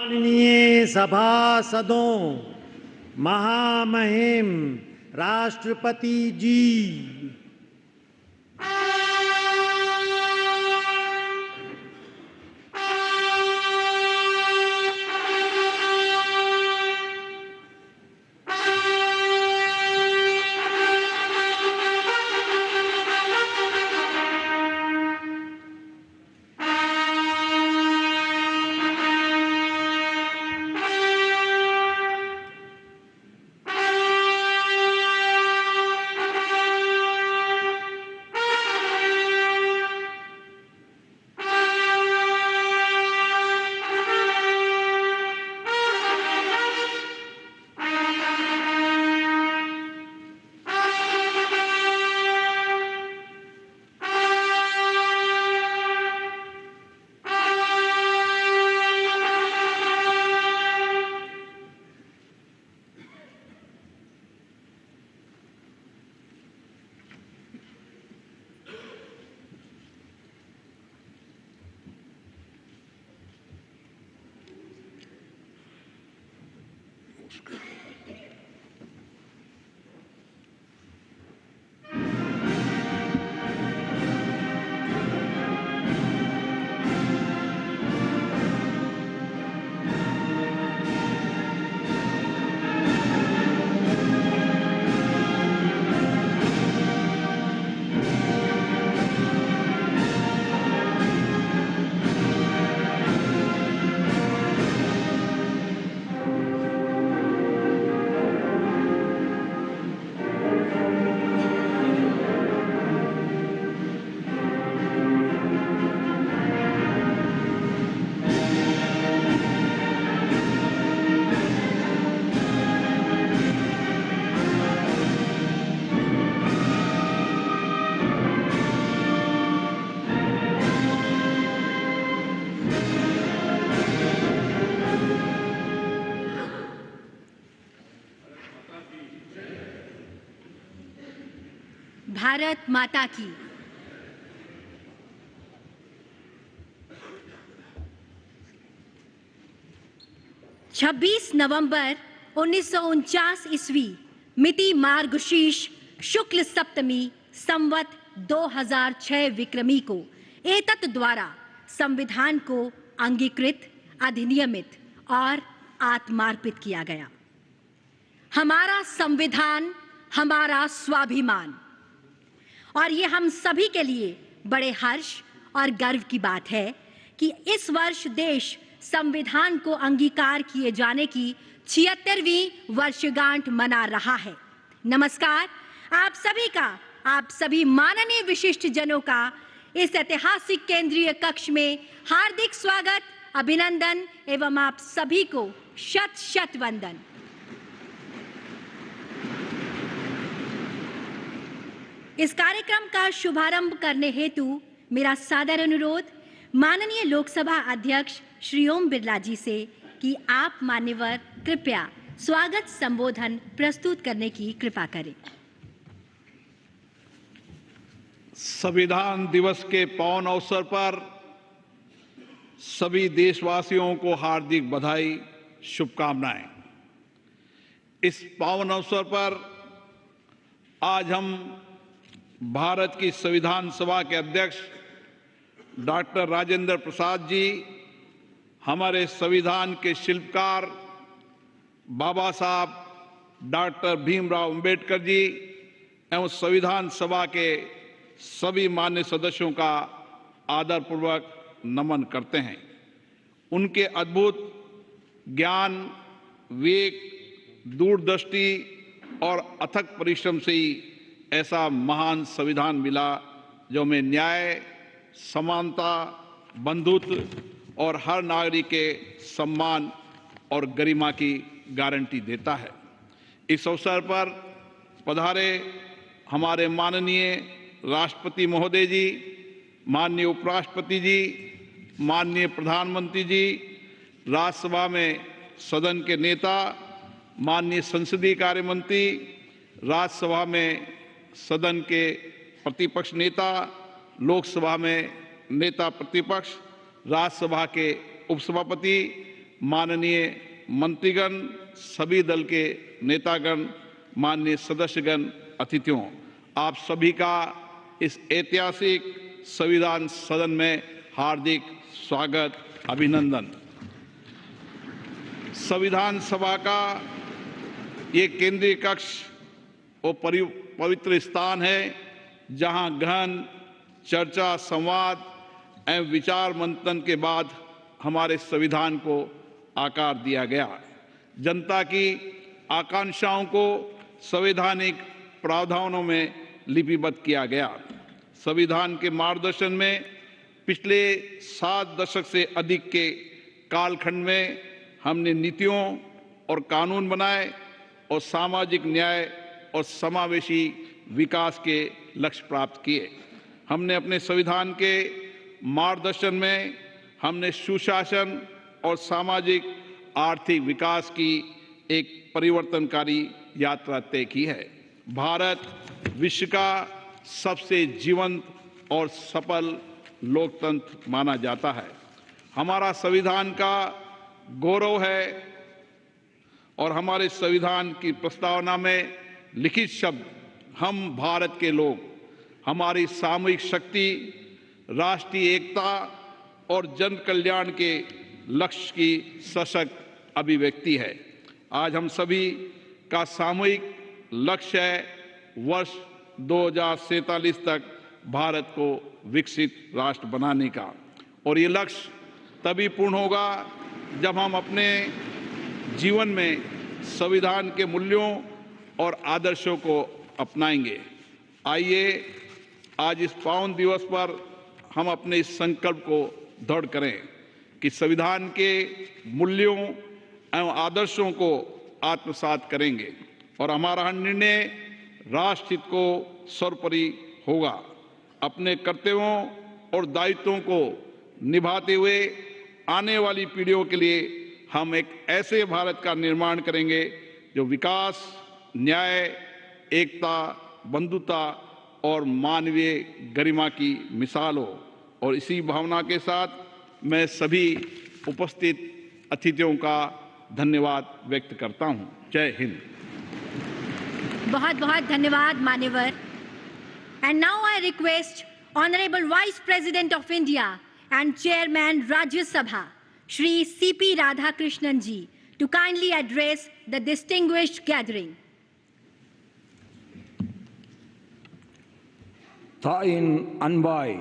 माननीय सभासदों, महामहिम राष्ट्रपति जी, भारत माता की। छब्बीस नवंबर 1949 ईस्वी मिति मार्गशीर्ष शुक्ल सप्तमी संवत 2006 विक्रमी को एतत् द्वारा संविधान को अंगीकृत, अधिनियमित और आत्मार्पित किया गया। हमारा संविधान हमारा स्वाभिमान, और ये हम सभी के लिए बड़े हर्ष और गर्व की बात है कि इस वर्ष देश संविधान को अंगीकार किए जाने की 76वीं वर्षगांठ मना रहा है। नमस्कार आप सभी का, आप सभी माननीय विशिष्ट जनों का इस ऐतिहासिक केंद्रीय कक्ष में हार्दिक स्वागत, अभिनंदन एवं आप सभी को शत शत वंदन। इस कार्यक्रम का शुभारंभ करने हेतु मेरा सादर अनुरोध माननीय लोकसभा अध्यक्ष श्री ओम बिरला जी से कि आप मान्यवर कृपया स्वागत संबोधन प्रस्तुत करने की कृपा करें। संविधान दिवस के पावन अवसर पर सभी देशवासियों को हार्दिक बधाई, शुभकामनाएं। इस पावन अवसर पर आज हम भारत की संविधान सभा के अध्यक्ष डॉक्टर राजेंद्र प्रसाद जी, हमारे संविधान के शिल्पकार बाबा साहब डॉक्टर भीमराव अंबेडकर जी एवं संविधान सभा के सभी मान्य सदस्यों का आदरपूर्वक नमन करते हैं उनके अद्भुत ज्ञान, विवेक, दूरदृष्टि और अथक परिश्रम से ही ऐसा महान संविधान मिला जो में न्याय, समानता, बंधुत्व और हर नागरिक के सम्मान और गरिमा की गारंटी देता है। इस अवसर पर पधारे हमारे माननीय राष्ट्रपति महोदय जी, माननीय उपराष्ट्रपति जी, माननीय प्रधानमंत्री जी, राज्यसभा में सदन के नेता, माननीय संसदीय कार्य मंत्री, राज्यसभा में सदन के प्रतिपक्ष नेता, लोकसभा में नेता प्रतिपक्ष, राज्यसभा के उपसभापति, माननीय मंत्रीगण, सभी दल के नेतागण, माननीय सदस्यगण, अतिथियों, आप सभी का इस ऐतिहासिक संविधान सदन में हार्दिक स्वागत, अभिनंदन। संविधान सभा का ये केंद्रीय कक्ष और पवित्र स्थान है जहां गहन चर्चा, संवाद एवं विचार मंथन के बाद हमारे संविधान को आकार दिया गया। जनता की आकांक्षाओं को संवैधानिक प्रावधानों में लिपिबद्ध किया गया। संविधान के मार्गदर्शन में पिछले 7 दशक से अधिक के कालखंड में हमने नीतियों और कानून बनाए और सामाजिक न्याय और समावेशी विकास के लक्ष्य प्राप्त किए। हमने अपने संविधान के मार्गदर्शन में हमने सुशासन और सामाजिक आर्थिक विकास की एक परिवर्तनकारी यात्रा तय की है। भारत विश्व का सबसे जीवंत और सफल लोकतंत्र माना जाता है। हमारा संविधान का गौरव है और हमारे संविधान की प्रस्तावना में लिखित शब्द हम भारत के लोग, हमारी सामूहिक शक्ति, राष्ट्रीय एकता और जन कल्याण के लक्ष्य की सशक्त अभिव्यक्ति है। आज हम सभी का सामूहिक लक्ष्य है वर्ष 2047 तक भारत को विकसित राष्ट्र बनाने का, और ये लक्ष्य तभी पूर्ण होगा जब हम अपने जीवन में संविधान के मूल्यों और आदर्शों को अपनाएंगे। आइए आज इस पावन दिवस पर हम अपने इस संकल्प को दृढ़ करें कि संविधान के मूल्यों एवं आदर्शों को आत्मसात करेंगे और हमारा निर्णय राष्ट्र हित को सर्वोपरि होगा। अपने कर्तव्यों और दायित्वों को निभाते हुए आने वाली पीढ़ियों के लिए हम एक ऐसे भारत का निर्माण करेंगे जो विकास, न्याय, एकता, बंधुता और मानवीय गरिमा की मिसाल हो। और इसी भावना के साथ मैं सभी उपस्थित अतिथियों का धन्यवाद व्यक्त करता हूं। जय हिंद। बहुत बहुत धन्यवाद मान्यवर। And now I request honourable vice president of India and chairman Rajya Sabha Shri CP Radhakrishnan ji to kindly address the distinguished gathering. தாயின் அன்பாய்,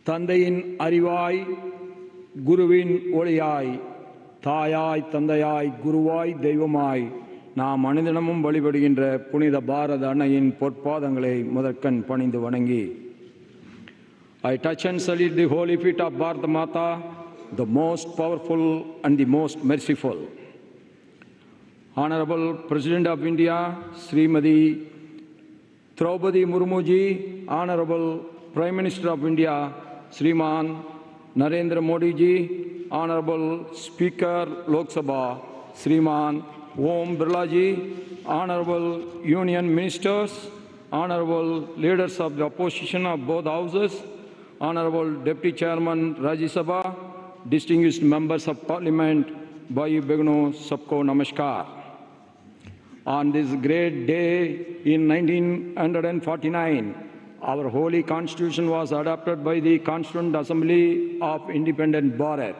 தந்தையின் அறிவாய், குருவின் ஒளியாய், தாயாய், தந்தையாய், குருவாய், தெய்வமாய் நாம் அனுதினமும் வழிபடுகின்ற புனித பாரத அன்னையின் பொற்பாதங்களை முதற்கண் பணிந்து வணங்கி, I touch and salute the holy feet of Bharata Mata, the most powerful and the most merciful. Honorable President of India, Srimati Draupadi Murmu ji, Honorable Prime Minister of India, Shriman Narendra Modi ji, Honorable Speaker Lok Sabha, Shriman Om Birla ji, Honorable Union Ministers, Honorable Leaders of the Opposition of both Houses, Honorable Deputy Chairman Rajya Sabha, distinguished members of Parliament, Bhai Begno, sabko namaskar. On this great day in 1949, our holy constitution was adopted by the Constituent Assembly of Independent Bharat.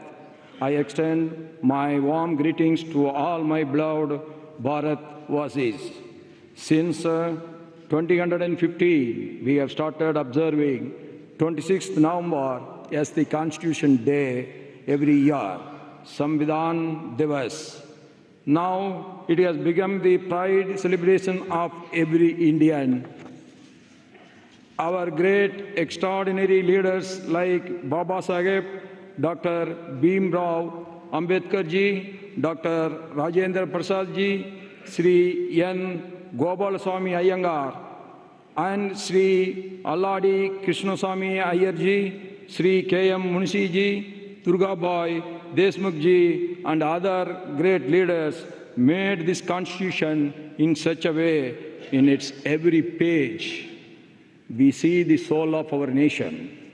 I extend my warm greetings to all my beloved Bharatvasis. Since 2015, we have started observing 26th November as the Constitution Day every year, Samvidhan Divas. Now it has become the pride celebration of every Indian. Our great extraordinary leaders like Baba Saheb, Dr. Bhim Rao Ambedkar ji, Dr. Rajendra Prasad ji, Sri N. Gopalaswamy Iyengar, and Sri Alladi Krishnaswamy Iyer ji, Sri K.M. Munshi ji, Durgabai Deshmukh ji, and other great leaders made this constitution in such a way in its every page we see the soul of our nation.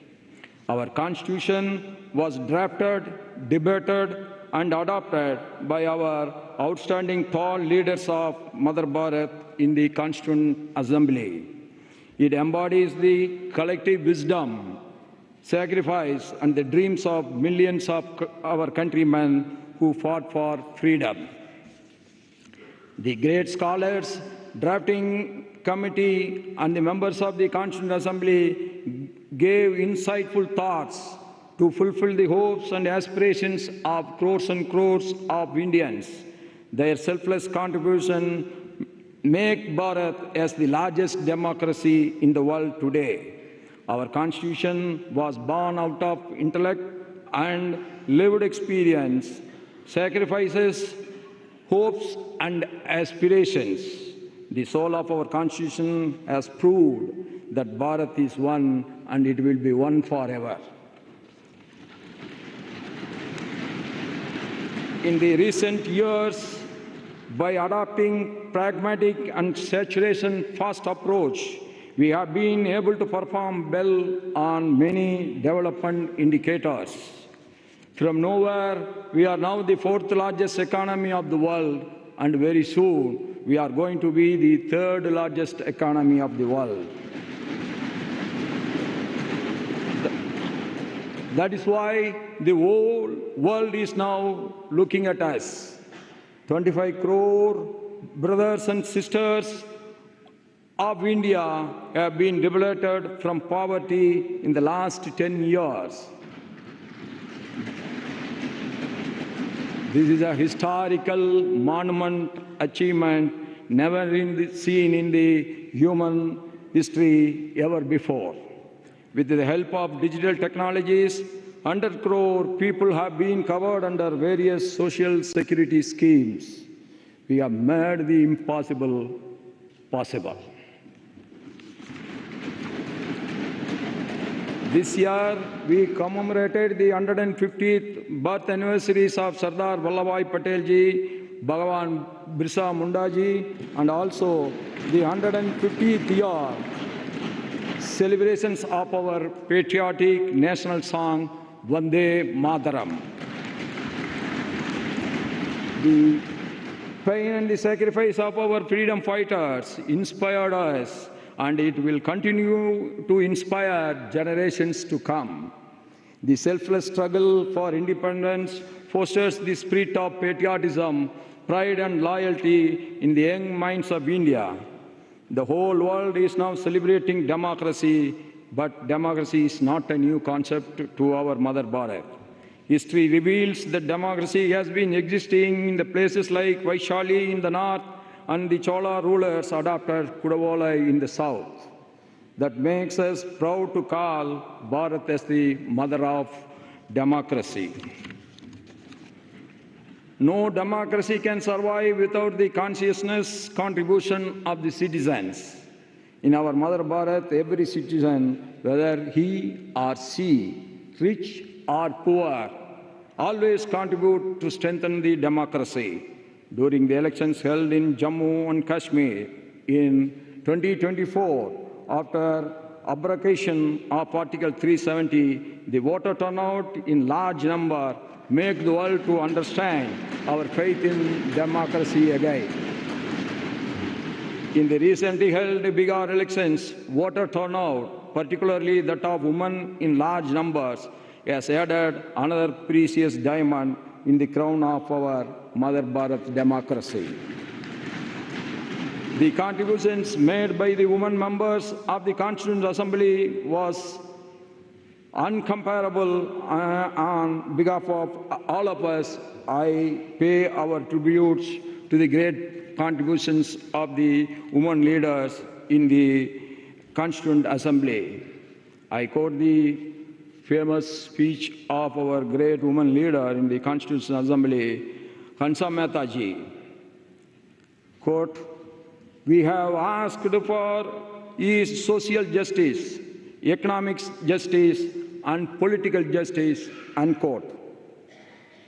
Our constitution was drafted, debated, and adopted by our outstanding tall leaders of Mother Bharat in the Constituent Assembly. It embodies the collective wisdom, sacrifice, and the dreams of millions of our countrymen who fought for freedom. The great scholars, drafting committee, and the members of the Constituent Assembly gave insightful thoughts to fulfill the hopes and aspirations of crores and crores of Indians. Their selfless contribution make Bharat as the largest democracy in the world today. Our Constitution was born out of intellect and lived experience, sacrifices, hopes, and aspirations. The soul of our Constitution has proved that Bharat is one and it will be one forever. In the recent years, by adopting pragmatic and saturation-first approach, we have been able to perform well on many development indicators. From nowhere, we are now the fourth largest economy of the world, and very soon we are going to be the third largest economy of the world. That is why the whole world is now looking at us. 25 crore brothers and sisters of India have been liberated from poverty in the last 10 years. This is a historical monument achievement never seen in the human history ever before. With the help of digital technologies, 100 crore people have been covered under various social security schemes. We have made the impossible possible. This year, we commemorated the 150th birth anniversaries of Sardar Vallabhbhai Patel ji, Bhagavan Birsa Munda ji, and also the 150th year celebrations of our patriotic national song, Vande Mataram. The pain and the sacrifice of our freedom fighters inspired us, and it will continue to inspire generations to come. The selfless struggle for independence fosters the spirit of patriotism, pride, and loyalty in the young minds of India. The whole world is now celebrating democracy, but democracy is not a new concept to our Mother Bharat. History reveals that democracy has been existing in the places like Vaishali in the north and the Chola rulers adopted Kudavolai in the south. That makes us proud to call Bharat as the mother of democracy. No democracy can survive without the consciousness contribution of the citizens. In our Mother Bharat, every citizen, whether he or she, rich or poor, always contribute to strengthen the democracy. During the elections held in Jammu and Kashmir in 2024, after abrogation of Article 370, the voter turnout in large number make the world to understand our faith in democracy again. In the recently held Bihar elections, voter turnout, particularly that of women in large numbers, has added another precious diamond in the crown of our Mother Bharat democracy. The contributions made by the women members of the Constituent Assembly was uncomparable. On behalf of all of us, I pay our tributes to the great contributions of the women leaders in the Constituent Assembly. I quote the famous speech of our great woman leader in the Constitutional Assembly, Hansa Mehta ji. Quote, "We have asked for is social justice, economic justice, and political justice," unquote.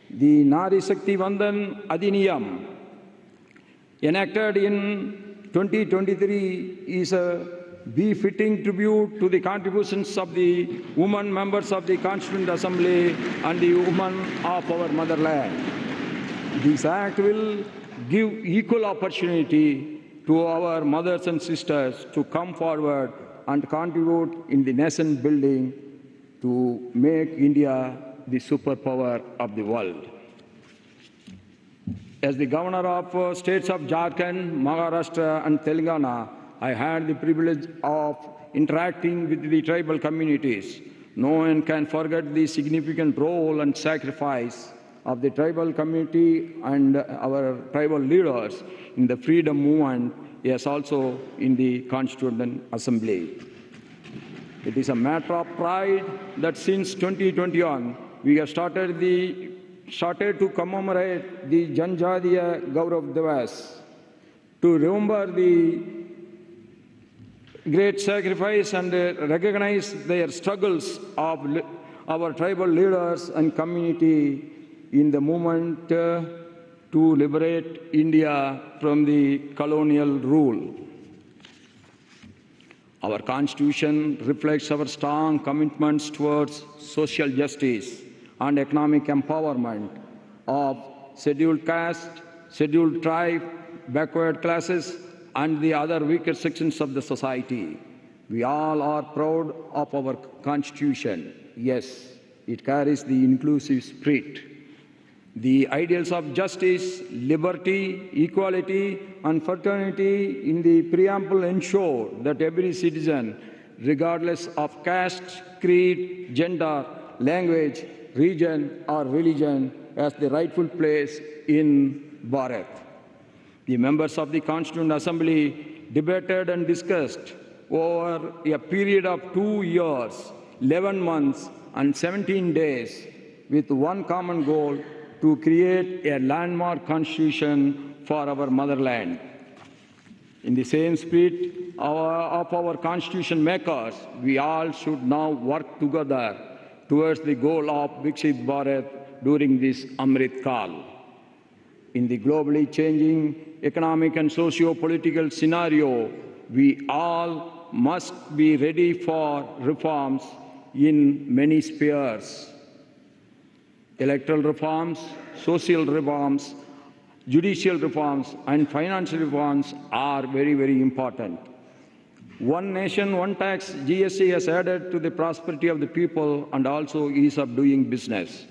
The Nari Shakti Vandan Adhiniyam, enacted in 2023, is a befitting tribute to the contributions of the women members of the Constituent Assembly and the women of our motherland. This act will give equal opportunity to our mothers and sisters to come forward and contribute in the nation building to make India the superpower of the world. As the governor of states of Jharkhand, Maharashtra, and Telangana, I had the privilege of interacting with the tribal communities. No one can forget the significant role and sacrifice of the tribal community and our tribal leaders in the freedom movement, yes, also in the Constituent Assembly. It is a matter of pride that since 2021, we have started to commemorate the Janjatiya Gaurav Divas, to remember the great sacrifice and recognize their struggles of our tribal leaders and community in the movement to liberate India from the colonial rule. Our Constitution reflects our strong commitments towards social justice and economic empowerment of scheduled caste, scheduled tribe, backward classes, and the other weaker sections of the society. We all are proud of our Constitution. Yes, it carries the inclusive spirit. The ideals of justice, liberty, equality, and fraternity in the preamble ensure that every citizen, regardless of caste, creed, gender, language, region, or religion, has the rightful place in Bharat. The members of the Constituent Assembly debated and discussed over a period of 2 years, 11 months, and 17 days with one common goal: to create a landmark constitution for our motherland. In the same spirit of our constitution makers, we all should now work together towards the goal of Viksit Bharat during this Amrit Kal. In the globally changing economic and socio-political scenario, we all must be ready for reforms in many spheres. Electoral reforms, social reforms, judicial reforms, and financial reforms are very, very important. One nation, one tax, GST has added to the prosperity of the people and also ease of doing business.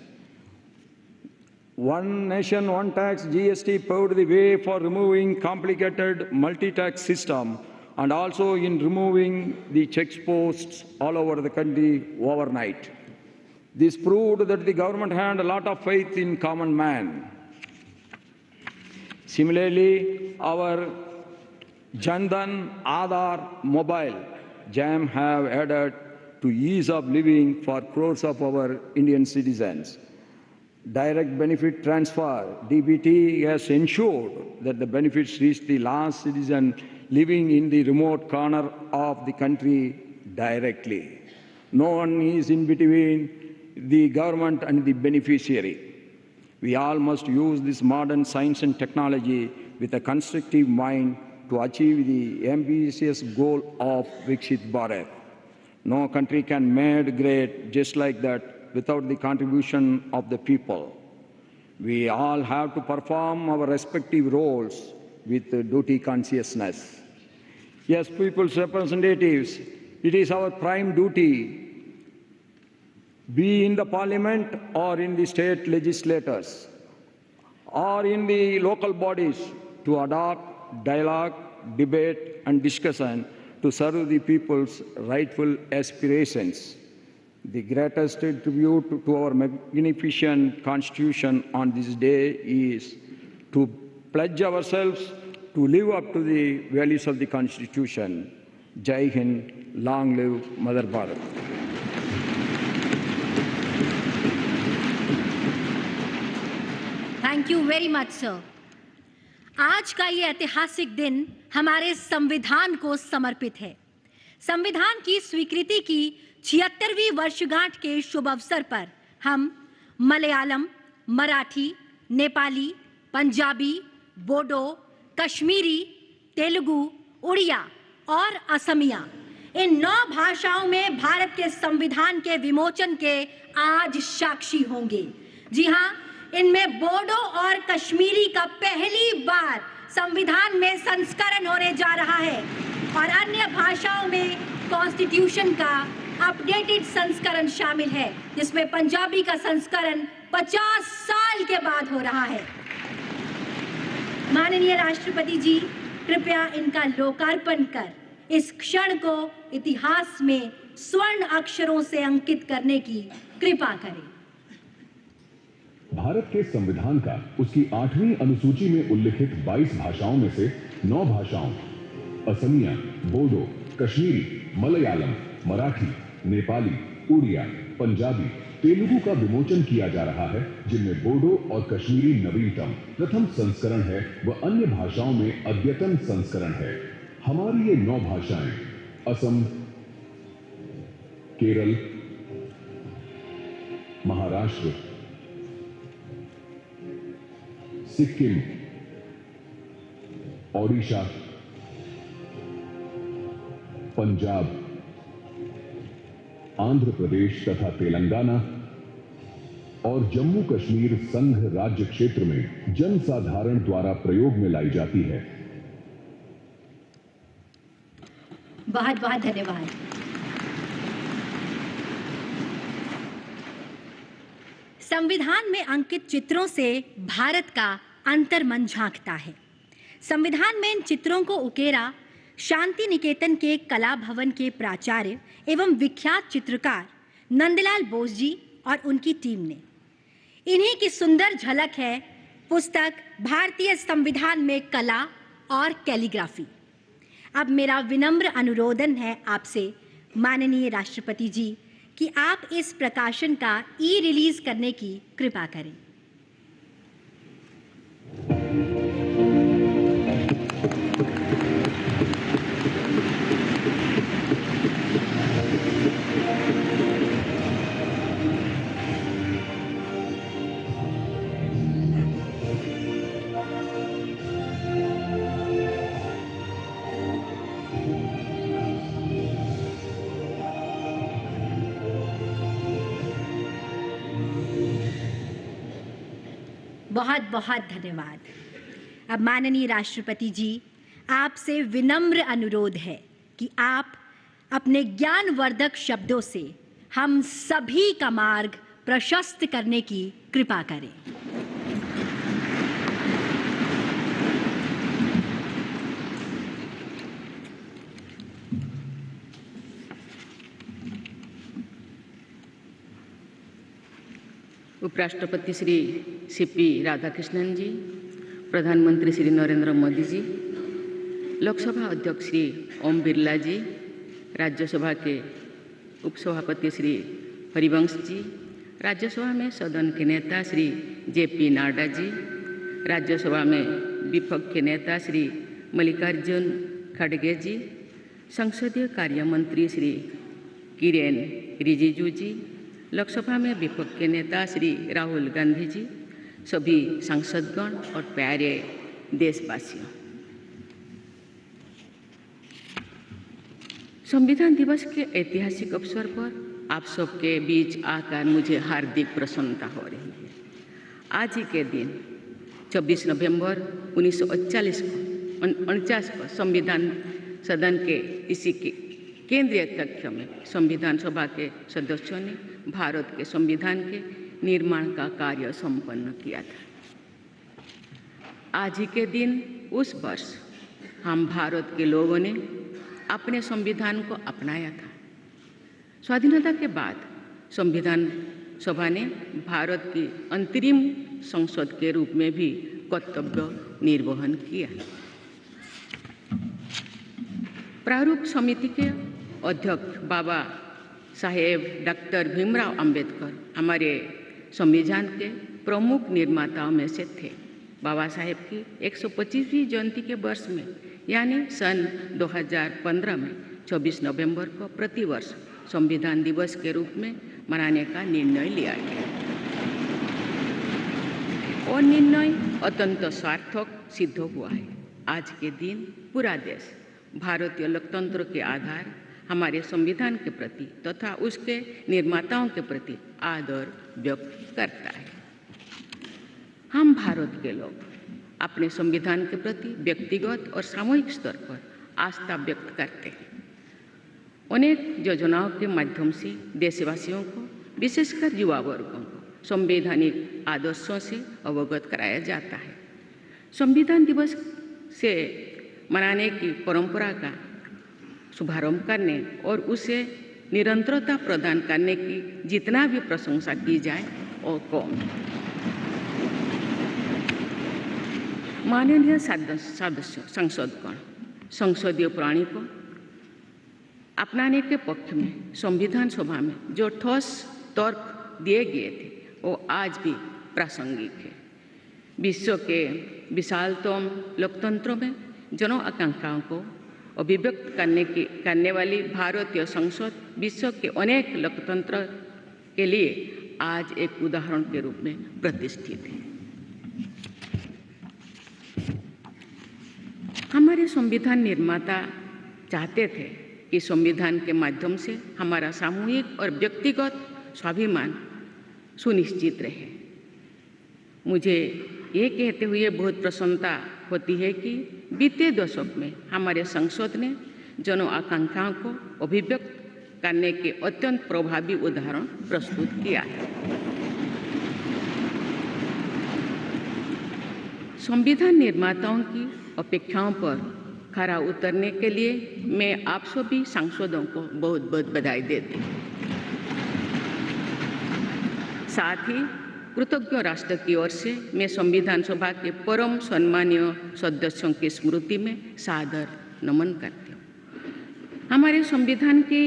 One nation, one tax, GST paved the way for removing complicated multi-tax system and also in removing the check posts all over the country overnight. This proved that the government had a lot of faith in common man. Similarly, our Jandan Aadhaar mobile JAM have added to ease of living for crores of our Indian citizens. Direct benefit transfer, DBT, has ensured that the benefits reach the last citizen living in the remote corner of the country directly. No one is in between the government and the beneficiary. We all must use this modern science and technology with a constructive mind to achieve the ambitious goal of Viksit Bharat. No country can be made great just like that without the contribution of the people. We all have to perform our respective roles with duty consciousness. As people's representatives, it is our prime duty, be in the parliament or in the state legislators or in the local bodies, to adopt dialogue, debate, and discussion to serve the people's rightful aspirations. The greatest tribute to our magnificent Constitution on this day is to pledge ourselves to live up to the values of the Constitution. Jai Hind, long live Mother Bharat. Thank you very much sir. आज का ये ऐतिहासिक दिन हमारे संविधान को समर्पित है। संविधान की स्वीकृति की 76वीं वर्षगांठ के शुभ अवसर पर हम मलयालम, मराठी, नेपाली, पंजाबी, बोडो, कश्मीरी, तेलुगु, उड़िया और असमिया इन 9 भाषाओं में भारत के संविधान के विमोचन के आज साक्षी होंगे। जी हाँ, इनमें बोडो और कश्मीरी का पहली बार संविधान में संस्करण होने जा रहा है और अन्य भाषाओं में कॉन्स्टिट्यूशन का अपडेटेड संस्करण शामिल है, जिसमें पंजाबी का संस्करण 50 साल के बाद हो रहा है। माननीय राष्ट्रपति जी, कृपया इनका लोकार्पण कर इस क्षण को इतिहास में स्वर्ण अक्षरों से अंकित करने की कृपा करें। भारत के संविधान का उसकी 8वीं अनुसूची में उल्लिखित 22 भाषाओं में से 9 भाषाओं असमिया, बोडो, कश्मीरी, मलयालम, मराठी, नेपाली, उड़िया, पंजाबी, तेलुगु का विमोचन किया जा रहा है, जिनमें बोडो और कश्मीरी नवीनतम प्रथम संस्करण है व अन्य भाषाओं में अद्यतन संस्करण है। हमारी ये 9 भाषाएं असम, केरल, महाराष्ट्र, सिक्किम, ओडिशा, पंजाब, आंध्र प्रदेश तथा तेलंगाना और जम्मू कश्मीर संघ राज्य क्षेत्र में जनसाधारण द्वारा प्रयोग में लाई जाती है। बहुत बहुत धन्यवाद। संविधान में अंकित चित्रों से भारत का अंतर्मन झांकता है। संविधान में इन चित्रों को उकेरा शांति निकेतन के कला भवन के प्राचार्य एवं विख्यात चित्रकार नंदलाल बोस जी और उनकी टीम ने। इन्हीं की सुंदर झलक है पुस्तक भारतीय संविधान में कला और कैलीग्राफी। अब मेरा विनम्र अनुरोधन है आपसे माननीय राष्ट्रपति जी कि आप इस प्रकाशन का रिलीज करने की कृपा करें। बहुत बहुत धन्यवाद। अब माननीय राष्ट्रपति जी, आपसे विनम्र अनुरोध है कि आप अपने ज्ञानवर्धक शब्दों से हम सभी का मार्ग प्रशस्त करने की कृपा करें। उपराष्ट्रपति श्री सीपी राधाकृष्णन जी, प्रधानमंत्री श्री नरेंद्र मोदी जी, लोकसभा अध्यक्ष श्री ओम बिरला जी, राज्यसभा के उपसभापति श्री हरिवंश जी, राज्यसभा में सदन के नेता श्री जेपी नड्डा जी, राज्यसभा में विपक्ष के नेता श्री मल्लिकार्जुन खड़गे जी, संसदीय कार्य मंत्री श्री किरेन रिजिजू जी, लोकसभा में विपक्ष के नेता श्री राहुल गांधी जी, सभी सांसदगण और प्यारे देशवासियों, संविधान दिवस के ऐतिहासिक अवसर पर आप सबके बीच आकर मुझे हार्दिक प्रसन्नता हो रही है। आज ही के दिन 26 नवंबर 1949 को संविधान सदन के इसी केंद्रीय कक्ष में संविधान सभा के सदस्यों ने भारत के संविधान के निर्माण का कार्य संपन्न किया था। आज ही के दिन उस वर्ष हम भारत के लोगों ने अपने संविधान को अपनाया था। स्वाधीनता के बाद संविधान सभा ने भारत की अंतरिम संसद के रूप में भी कर्तव्य निर्वहन किया। प्रारूप समिति के अध्यक्ष बाबा साहेब डॉक्टर भीमराव अंबेडकर हमारे संविधान के प्रमुख निर्माताओं में से थे। बाबा साहेब की 125वीं जयंती के वर्ष में यानी सन 2015 में 24 नवंबर को प्रतिवर्ष संविधान दिवस के रूप में मनाने का निर्णय लिया गया और निर्णय अत्यंत सार्थक सिद्ध हुआ है। आज के दिन पूरा देश भारतीय लोकतंत्र के आधार हमारे संविधान के प्रति तथा उसके निर्माताओं के प्रति आदर व्यक्त करता है। हम भारत के लोग अपने संविधान के प्रति व्यक्तिगत और सामूहिक स्तर पर आस्था व्यक्त करते हैं। अनेक योजनाओं के माध्यम से देशवासियों को, विशेषकर युवा वर्गों को संवैधानिक आदर्शों से अवगत कराया जाता है। संविधान दिवस से मनाने की परंपरा का शुभारंभ करने और उसे निरंतरता प्रदान करने की जितना भी प्रशंसा की जाए और कम। माननीय सांसदगण संसदीय प्रणाली को अपनाने के पक्ष में संविधान सभा में जो ठोस तर्क दिए गए थे वो आज भी प्रासंगिक है। विश्व के विशालतम लोकतंत्रों में जन आकांक्षाओं को अभिव्यक्त करने वाली भारतीय संसद विश्व के अनेक लोकतंत्र के लिए आज एक उदाहरण के रूप में प्रतिष्ठित है। हमारे संविधान निर्माता चाहते थे कि संविधान के माध्यम से हमारा सामूहिक और व्यक्तिगत स्वाभिमान सुनिश्चित रहे। मुझे ये कहते हुए बहुत प्रसन्नता होती है कि बीते दशक में हमारे संसद ने जन आकांक्षाओं को अभिव्यक्त करने के अत्यंत प्रभावी उदाहरण प्रस्तुत किया है। संविधान निर्माताओं की अपेक्षाओं पर खरा उतरने के लिए मैं आप सभी सांसदों को बहुत बहुत बधाई देती हूँ। साथ ही कृतज्ञ राष्ट्र की ओर से मैं संविधान सभा के परम सम्मानीय सदस्यों की स्मृति में सादर नमन करती हूँ। हमारे संविधान की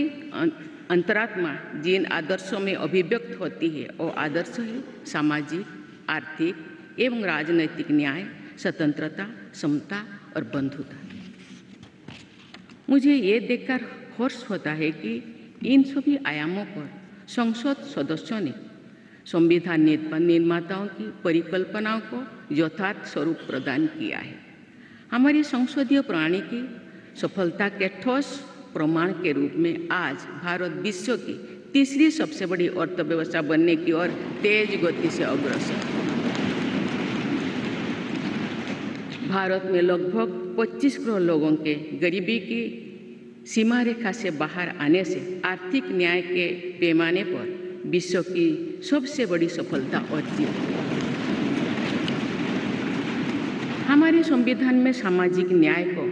अंतरात्मा जिन आदर्शों में अभिव्यक्त होती है वो आदर्श है सामाजिक, आर्थिक एवं राजनैतिक न्याय, स्वतंत्रता, समता और बंधुता। मुझे ये देखकर हर्ष होता है कि इन सभी आयामों पर संसद सदस्यों ने संविधान निर्माताओं की परिकल्पनाओं को यथार्थ स्वरूप प्रदान किया है। हमारी संसदीय प्रणाली की सफलता के ठोस प्रमाण के रूप में आज भारत विश्व की तीसरी सबसे बड़ी अर्थव्यवस्था बनने की ओर तेज गति से अग्रसर है। भारत में लगभग 25 करोड़ लोगों के गरीबी की सीमा रेखा से बाहर आने से आर्थिक न्याय के पैमाने पर विश्व की सबसे बड़ी सफलता अर्जित है। हमारे संविधान में सामाजिक न्याय को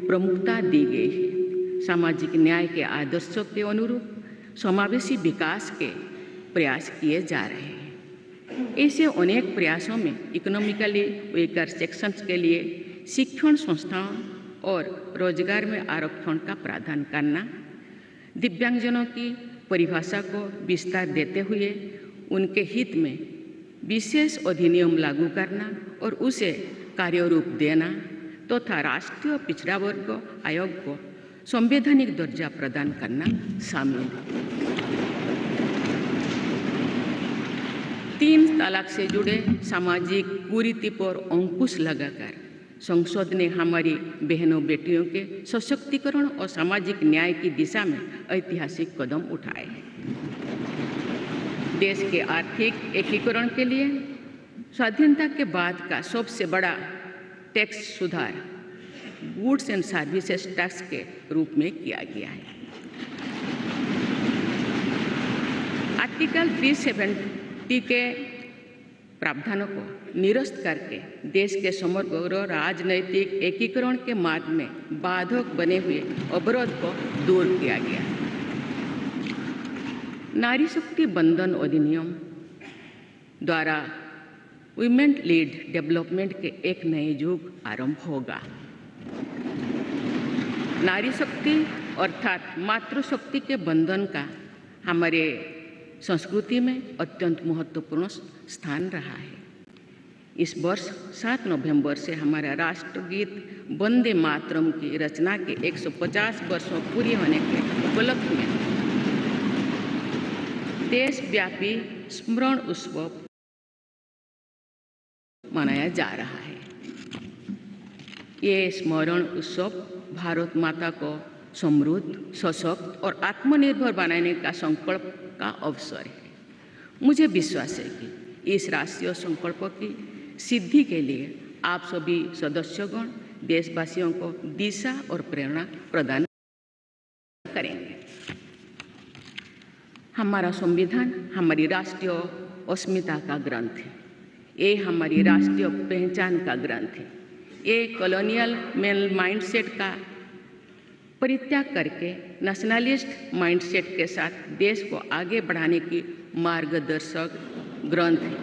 प्रमुखता दी गई है। सामाजिक न्याय के आदर्शों के अनुरूप समावेशी विकास के प्रयास किए जा रहे हैं। ऐसे अनेक प्रयासों में इकोनॉमिकली वीकर सेक्शंस के लिए शिक्षण संस्थाओं और रोजगार में आरक्षण का प्रावधान करना, दिव्यांगजनों की परिभाषा को विस्तार देते हुए उनके हित में विशेष अधिनियम लागू करना और उसे कार्यरूप देना तथा राष्ट्रीय पिछड़ा वर्ग आयोग को संवैधानिक दर्जा प्रदान करना शामिल है। 3 तलाक से जुड़े सामाजिक कुरीति पर अंकुश लगाकर संसद ने हमारी बहनों बेटियों के सशक्तिकरण और सामाजिक न्याय की दिशा में ऐतिहासिक कदम उठाए हैं। देश के आर्थिक एकीकरण के लिए स्वाधीनता के बाद का सबसे बड़ा टैक्स सुधार गुड्स एंड सर्विसेज टैक्स के रूप में किया गया है। आर्टिकल 370 के प्रावधानों को निरस्त करके देश के समग्र राजनैतिक एकीकरण के मार्ग में बाधक बने हुए अवरोध को दूर किया गया। नारी शक्ति बंधन अधिनियम द्वारा वुमेन लीड डेवलपमेंट के एक नए युग आरंभ होगा। नारी शक्ति अर्थात मातृशक्ति के बंधन का हमारे संस्कृति में अत्यंत महत्वपूर्ण स्थान रहा है। इस वर्ष 7 नवंबर से हमारा राष्ट्रगीत वंदे मातरम की रचना के 150 वर्षों पूरी होने के उपलक्ष्य में देशव्यापी स्मरण उत्सव मनाया जा रहा है। ये स्मरण उत्सव भारत माता को समृद्ध, सशक्त और आत्मनिर्भर बनाने का संकल्प का अवसर है। मुझे विश्वास है कि इस राष्ट्रीय संकल्प की सिद्धि के लिए आप सभी सदस्यगण देशवासियों को दिशा और प्रेरणा प्रदान करेंगे। हमारा संविधान हमारी राष्ट्रीय अस्मिता का ग्रंथ है। ये हमारी राष्ट्रीय पहचान का ग्रंथ है। ये कॉलोनियल माइंडसेट का परित्याग करके नेशनलिस्ट माइंडसेट के साथ देश को आगे बढ़ाने की मार्गदर्शक ग्रंथ है।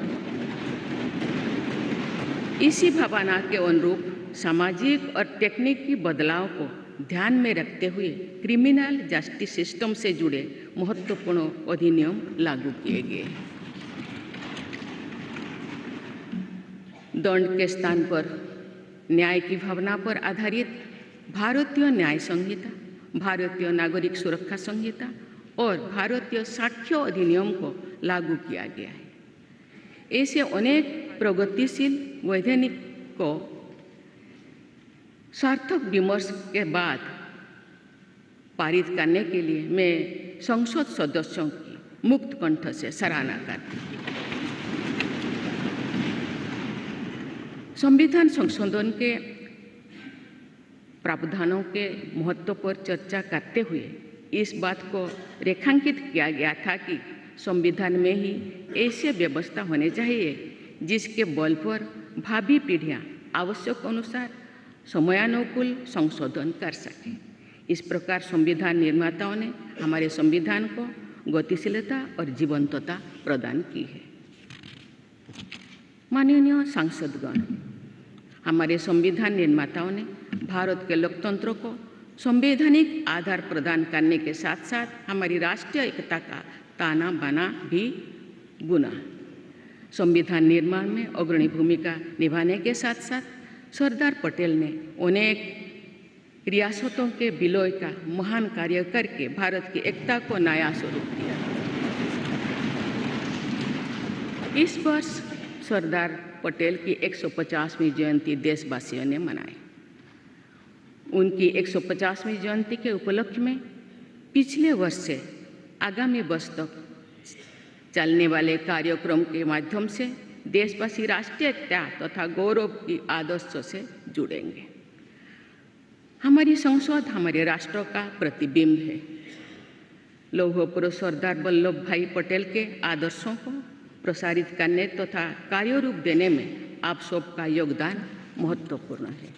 इसी भावना के अनुरूप सामाजिक और तकनीकी बदलाव को ध्यान में रखते हुए क्रिमिनल जस्टिस सिस्टम से जुड़े महत्वपूर्ण अधिनियम लागू किए गए। दंड के स्थान पर न्याय की भावना पर आधारित भारतीय न्याय संहिता, भारतीय नागरिक सुरक्षा संहिता और भारतीय साक्ष्य अधिनियम को लागू किया गया है। ऐसे अनेक प्रगतिशील वैधानिक को सार्थक विमर्श के बाद पारित करने के लिए मैं संसद सदस्यों की मुक्त कंठ से सराहना करती हूँ। संविधान संशोधन के प्रावधानों के महत्व पर चर्चा करते हुए इस बात को रेखांकित किया गया था कि संविधान में ही ऐसी व्यवस्था होनी चाहिए जिसके बल पर भावी पीढ़ियां आवश्यक अनुसार समयानुकूल संशोधन कर सकें। इस प्रकार संविधान निर्माताओं ने हमारे संविधान को गतिशीलता और जीवंतता प्रदान की है। माननीय सांसदगण, हमारे संविधान निर्माताओं ने भारत के लोकतंत्र को संवैधानिक आधार प्रदान करने के साथ साथ हमारी राष्ट्रीय एकता का ताना बाना भी बुना। संविधान निर्माण में अग्रणी भूमिका निभाने के साथ साथ सरदार पटेल ने अनेक रियासतों के विलय का महान कार्य करके भारत की एकता को नया स्वरूप दिया। इस वर्ष सरदार पटेल की 150वीं जयंती देशवासियों ने मनाई। उनकी 150वीं जयंती के उपलक्ष्य में पिछले वर्ष से आगामी वर्ष तक चलने वाले कार्यक्रम के माध्यम से देशवासी राष्ट्रीय एकता तथा गौरव की आदर्श से जुड़ेंगे। हमारी संसद हमारे राष्ट्र का प्रतिबिंब है। लौह पुरुष सरदार वल्लभ भाई पटेल के आदर्शों को प्रसारित करने तथा कार्यरूप देने में आप सबका योगदान महत्वपूर्ण है।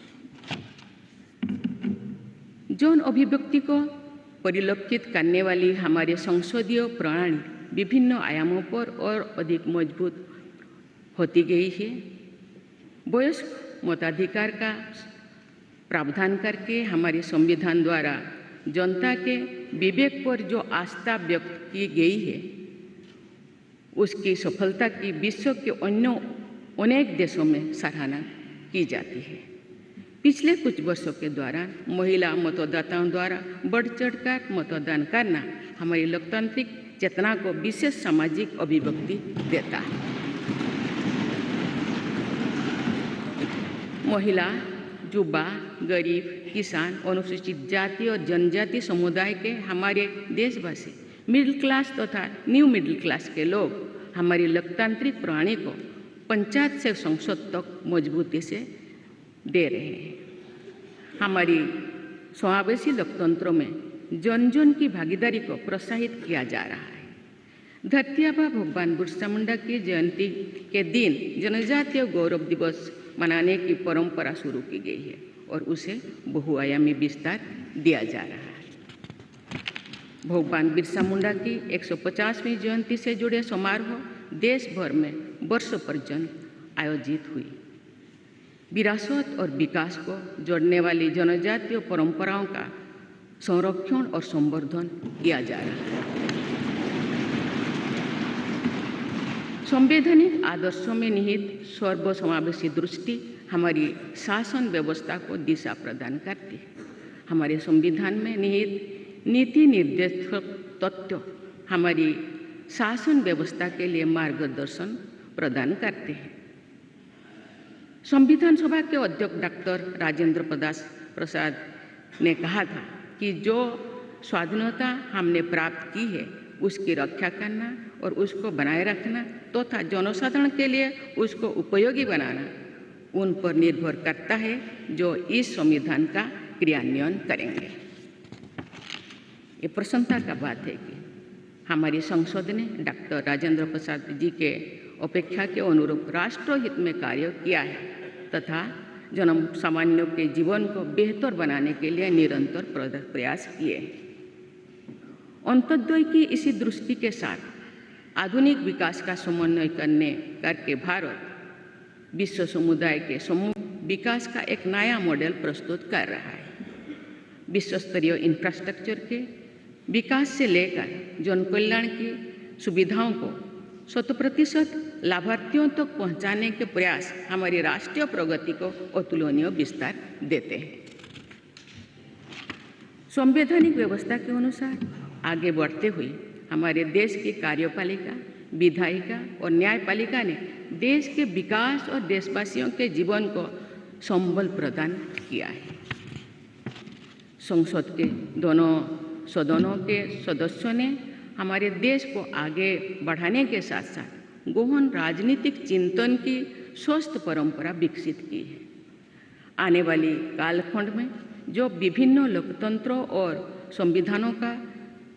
जौन अभिव्यक्ति को परिलक्षित करने वाली हमारे संसदीय प्रणाली विभिन्न आयामों पर और अधिक मजबूत होती गई है। वयस्क मताधिकार का प्रावधान करके हमारे संविधान द्वारा जनता के विवेक पर जो आस्था व्यक्त की गई है, उसकी सफलता की विश्व के अन्य अनेक देशों में सराहना की जाती है। पिछले कुछ वर्षों के दौरान महिला मतदाताओं द्वारा बढ़ चढ़कर मतदान करना हमारी लोकतांत्रिक चेतना को विशेष सामाजिक अभिव्यक्ति देता है। महिला, युवा, गरीब, किसान, अनुसूचित जाति और जनजाति समुदाय के हमारे देशवासी, मिडिल क्लास तथा न्यू मिडिल क्लास के लोग हमारी लोकतांत्रिक प्रणाली को पंचायत से संसद तक मजबूती से दे रहे हैं। हमारी समावेशी लोकतंत्र में जन जन की भागीदारी को प्रोत्साहित किया जा रहा है। धरती आबा भगवान बिरसा मुंडा की जयंती के दिन जनजातीय गौरव दिवस मनाने की परंपरा शुरू की गई है और उसे बहुआयामी विस्तार दिया जा रहा है। भगवान बिरसा मुंडा की 150वीं जयंती से जुड़े समारोह देश भर में वर्षों पर्यंत आयोजित हुई। विरासत और विकास को जोड़ने वाली जनजातीय परंपराओं का संरक्षण और संवर्धन किया जा रहा है। संवैधानिक आदर्शों में निहित सर्वसमावेशी दृष्टि हमारी शासन व्यवस्था को दिशा प्रदान करती है। हमारे संविधान में निहित नीति निर्देशक तत्व हमारी शासन व्यवस्था के लिए मार्गदर्शन प्रदान करते हैं। संविधान सभा के अध्यक्ष डॉक्टर राजेंद्र प्रसाद ने कहा था कि जो स्वाधीनता हमने प्राप्त की है उसकी रक्षा करना और उसको बनाए रखना तथा जनसाधारण के लिए उसको उपयोगी बनाना उन पर निर्भर करता है जो इस संविधान का क्रियान्वयन करेंगे। ये प्रसन्नता का बात है कि हमारी संसद ने डॉक्टर राजेंद्र प्रसाद जी के अपेक्षा के अनुरूप राष्ट्रहित में कार्य किया है तथा जन सामान्यों के जीवन को बेहतर बनाने के लिए निरंतर प्रयास किए। अंत्योदय की इसी दृष्टि के साथ आधुनिक विकास का समन्वय करके भारत विश्व समुदाय के समूह विकास का एक नया मॉडल प्रस्तुत कर रहा है। विश्व स्तरीय इंफ्रास्ट्रक्चर के विकास से लेकर जन कल्याण की सुविधाओं को 100% लाभार्थियों तक पहुंचाने के प्रयास हमारी राष्ट्रीय प्रगति को अतुलनीय विस्तार देते हैं। संवैधानिक व्यवस्था के अनुसार आगे बढ़ते हुए हमारे देश की कार्यपालिका, विधायिका और न्यायपालिका ने देश के विकास और देशवासियों के जीवन को संबल प्रदान किया है। संसद के दोनों सदनों के सदस्यों ने हमारे देश को आगे बढ़ाने के साथ साथ गहन राजनीतिक चिंतन की स्वस्थ परंपरा विकसित की है। आने वाली कालखंड में जो विभिन्न लोकतंत्रों और संविधानों का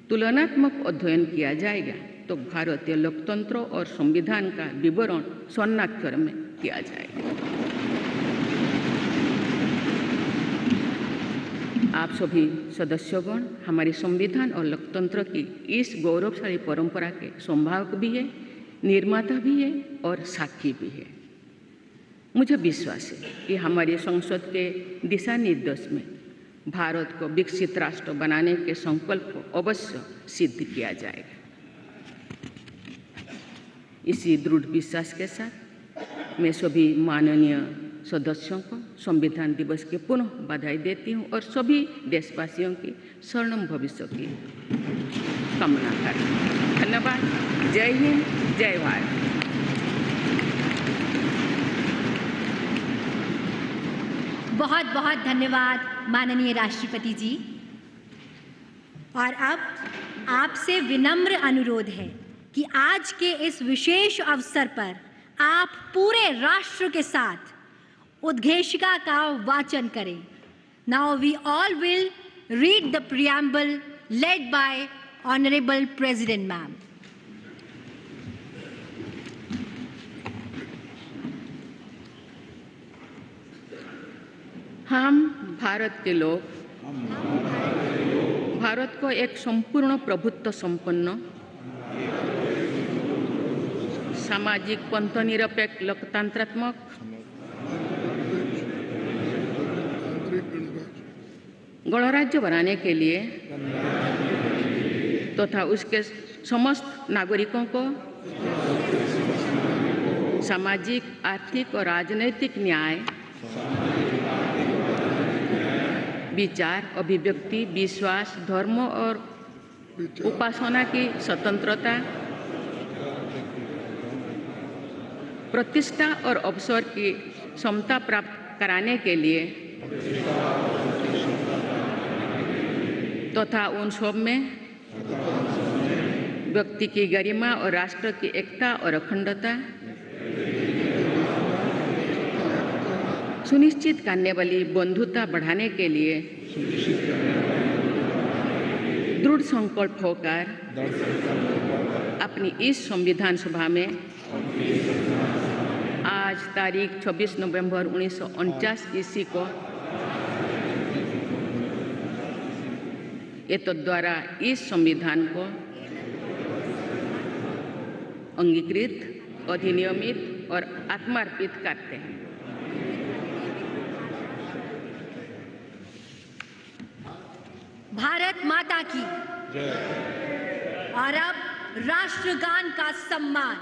तुलनात्मक अध्ययन किया जाएगा तो भारतीय लोकतंत्र और संविधान का विवरण स्वर्णाक्षर में किया जाएगा। आप सभी सदस्यगण हमारे संविधान और लोकतंत्र की इस गौरवशाली परंपरा के संवाहक भी है, निर्माता भी है और साक्षी भी है। मुझे विश्वास है कि हमारी संसद के दिशा निर्देश में भारत को विकसित राष्ट्र बनाने के संकल्प को अवश्य सिद्ध किया जाएगा। इसी दृढ़ विश्वास के साथ मैं सभी माननीय सदस्यों को संविधान दिवस के पुनः बधाई देती हूँ और सभी देशवासियों की स्वर्णिम भविष्य की कामना करती हूँ। धन्यवाद। जय हिंद, जय भारत। बहुत बहुत धन्यवाद माननीय राष्ट्रपति जी। और अब आपसे विनम्र अनुरोध है कि आज के इस विशेष अवसर पर आप पूरे राष्ट्र के साथ उद्घोषिका का वाचन करें। Now we all will read the preamble led by honourable president ma'am. हम भारत के लोग भारत को एक संपूर्ण प्रभुत्व संपन्न सामाजिक पंथनिरपेक्ष लोकतंत्रात्मक गणराज्य बनाने के लिए तथा उसके समस्त नागरिकों को सामाजिक, आर्थिक और राजनैतिक न्याय, विचार, अभिव्यक्ति, विश्वास, धर्म और उपासना की स्वतंत्रता, प्रतिष्ठा और अवसर की समता प्राप्त कराने के लिए तथा उन सब में व्यक्ति की गरिमा और राष्ट्र की एकता और अखंडता सुनिश्चित करने वाली बंधुता बढ़ाने के लिए दृढ़ संकल्प होकर अपनी इस संविधान सभा में आज तारीख 26 नवंबर 1949 ईस्वी को एतद्द्वारा इस संविधान को अंगीकृत, अधिनियमित और आत्मार्पित करते हैं। भारत माता की जय। और अब राष्ट्रगान का सम्मान।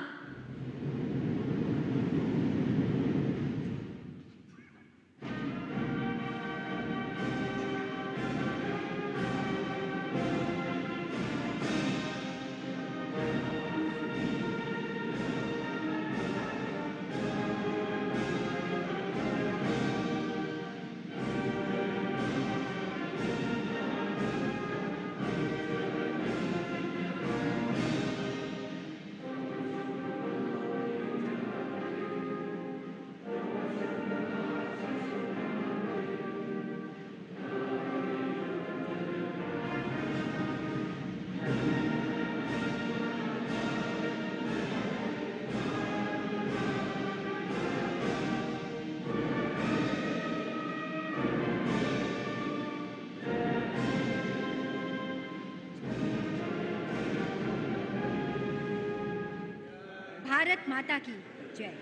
भारत माता की जय।